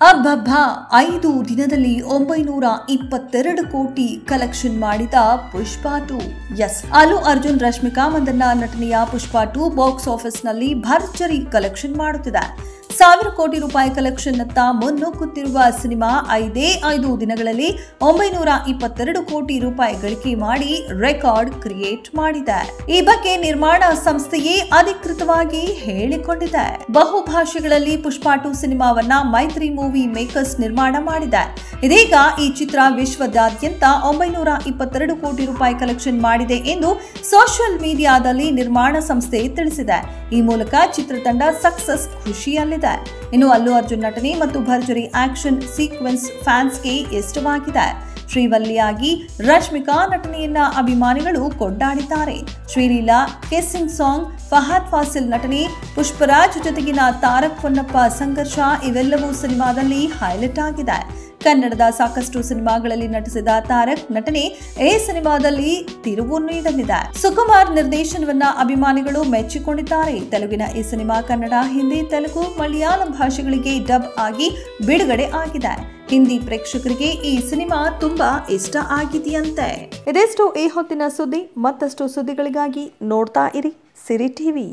ಅಬ್ಬಬ್ಬ 5 ದಿನದಲ್ಲಿ 922 ಕೋಟಿ ಕಲೆಕ್ಷನ್ ಮಾಡಿದ ಪುಷ್ಪಾ 2. ಎಸ್, ಅಲ್ಲು ಅರ್ಜುನ್ ರಶ್ಮಿಕಾ ಮಂದಣ್ಣ ನಟನೆಯ ಪುಷ್ಪಾ 2 ಬಾಕ್ಸ್ ಆಫೀಸ್ ನಲ್ಲಿ ಭರ್ಜರಿ ಕಲೆಕ್ಷನ್ ಮಾಡುತ್ತಿದೆ. 1000 ಕೋಟಿ ರೂಪಾಯಿ ಕಲೆಕ್ಷನ್ ನತ್ತ ಮುನ್ನುಗ್ಗುತ್ತಿರುವ ಸಿನಿಮಾ 5 ದಿನಗಳಲ್ಲಿ 922 ಕೋಟಿ ರೂಪಾಯಿ ಗಳಿಕೆ ಮಾಡಿ ರೆಕಾರ್ಡ್ ಕ್ರಿಯೇಟ್ ಮಾಡಿದೆ. ಈ ಬಗ್ಗೆ ನಿರ್ಮಾಣ ಸಂಸ್ಥೆಯೇ ಅಧಿಕೃತವಾಗಿ ಹೇಳಿಕೊಂಡಿದೆ. ಬಹುಭಾಷೆಗಳಲ್ಲಿ ಪುಷ್ಪಾ 2 ಸಿನಿಮಾವನ್ನ ಮೈತ್ರಿ ಮೂವಿ ಮೇಕರ್ಸ್ ನಿರ್ಮಾಣ ಮಾಡಿದೆ. ಇದೀಗ ಈ ಚಿತ್ರ ವಿಶ್ವದಾದ್ಯಂತ 922 ಕೋಟಿ ರೂಪಾಯಿ ಕಲೆಕ್ಷನ್ ಮಾಡಿದೆ ಎಂದು ಸೋಷಿಯಲ್ ಮೀಡಿಯಾದಲ್ಲಿ ನಿರ್ಮಾಣ ಸಂಸ್ಥೆ ತಿಳಿಸಿದೆ. ಈ ಮೂಲಕ ಚಿತ್ರತಂಡ ಸಕ್ಸಸ್ ಖುಷಿಯಲ್ಲಿದೆ. ಇನ್ನು ಅಲ್ಲು ಅರ್ಜುನ್ ನಟನೆ ಮತ್ತು ಭರ್ಜರಿ ಆಕ್ಷನ್ ಸೀಕ್ವೆನ್ಸ್ ಫ್ಯಾನ್ಸ್ಗೆ ಇಷ್ಟವಾಗಿದೆ. ಶ್ರೀವಲ್ಲಿಯಾಗಿ ರಶ್ಮಿಕಾ ನಟನೆಯನ್ನ ಅಭಿಮಾನಿಗಳು ಕೊಂಡಾಡಿದ್ದಾರೆ. ಶ್ರೀಲೀಲಾ ಕಿಸ್ಸಿಂಗ್ ಸಾಂಗ್, ಫಹದ್ ಫಾಸಿಲ್ ನಟನೆ, ಪುಷ್ಪರಾಜ್ ಜೊತೆಗಿನ ತಾರಕ್ ಪೊನ್ನಪ್ಪ ಸಂಘರ್ಷ ಇವೆಲ್ಲವೂ ಸಿನಿಮಾದಲ್ಲಿ ಹೈಲೈಟ್ ಆಗಿದೆ. ಕನ್ನಡದ ಸಾಕಷ್ಟು ಸಿನಿಮಾಗಳಲ್ಲಿ ನಟಿಸಿದ ತಾರಕ್ ನಟನೆ ಈ ಸಿನಿಮಾದಲ್ಲಿ ತಿರುವು ನೀಡಲಿದೆ. ಸುಕುಮಾರ್ ನಿರ್ದೇಶನವನ್ನ ಅಭಿಮಾನಿಗಳು ಮೆಚ್ಚಿಕೊಂಡಿದ್ದಾರೆ. ತೆಲುಗಿನ ಈ ಸಿನಿಮಾ ಕನ್ನಡ, ಹಿಂದಿ, ತೆಲುಗು, ಮಲಯಾಳಂ ಭಾಷೆಗಳಿಗೆ ಡಬ್ ಆಗಿ ಬಿಡುಗಡೆ ಆಗಿದೆ. ಹಿಂದಿ ಪ್ರೇಕ್ಷಕರಿಗೆ ಈ ಸಿನಿಮಾ ತುಂಬಾ ಇಷ್ಟ ಆಗಿದೆಯಂತೆ. ಇದೆಷ್ಟು ಈ ಹೊತ್ತಿನ ಸುದ್ದಿ. ಮತ್ತಷ್ಟು ಸುದ್ದಿಗಳಿಗಾಗಿ ನೋಡ್ತಾ ಇರಿ ಸಿರಿ ಟಿವಿ.